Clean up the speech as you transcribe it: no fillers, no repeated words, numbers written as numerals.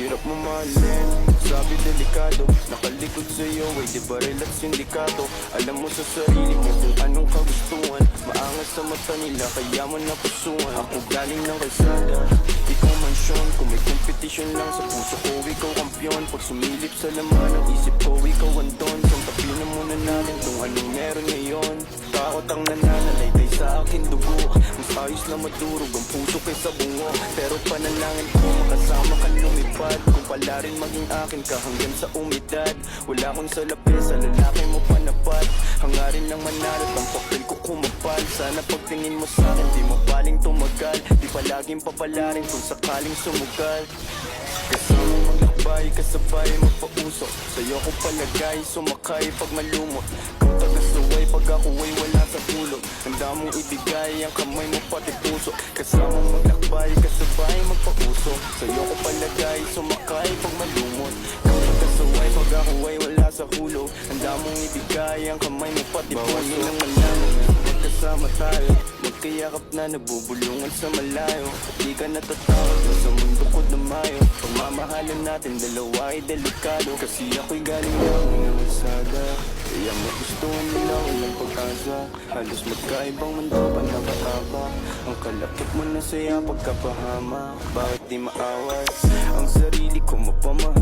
hirap mo mahalin, sabi delikado. Nakalikod sa'yo ay di baril at sindikato. Alam mo sa sarili mo kung anong kagustuhan. Maangas sa mata nila kaya mo napusuan. Ako galing ng kalsada, ikaw mansyon. Kung may kompetisyon lang sa puso ko, ikaw kampiyon. Pag sumilip sa laman ng isip ko, ikaw andon. Kung tapinan muna natin kung anong meron ngayon. Takot ang nananalaytay sa akin dugo. Mas ayos na madurog ang puso kaysa bungo. Pero panalangin ko makasama ka lumipad. Kung pala rin maging akin ka hanggang sa umidad. Wala akong salapi sa lalaki mo panapat. Hangarin ng manalo ang papel ko kumapal. Sana pagtingin mo sa akin di mabaling tumagal. Di palaging papalarin kung sakaling sumugal. Kasama maglakbay, kasabay magpausok. Sa'yo ko palagay, sumakay pag malumot. Kung tagasaway pag ako ay wala sa tulog. Handa mong ibigay ang kamay mo pati puso. Kasama maglakbay, kasabay magpausok. Sa'yo ko palagay, sumakay pag malumot. Kung tagasaway pag ako ay wala sa hulog. Handa mong ibigay ang kamay mo pati puso. Bawal nang malaman, magkasama tayo. Magkayakap na nabubulungan sa malayo. Di ka natatawag na sa mundo ko dumayo. Pagmamahalan natin dalawa ay delikado. Kasi ako'y galing lang ng kalsada. Kaya magustuhan nila walang pag-asa. Halos magkaibang mundo pa nakataba. Ang kalakip mo na saya pagkapahama. Bakit di maawas ang sarili ko mapamahal?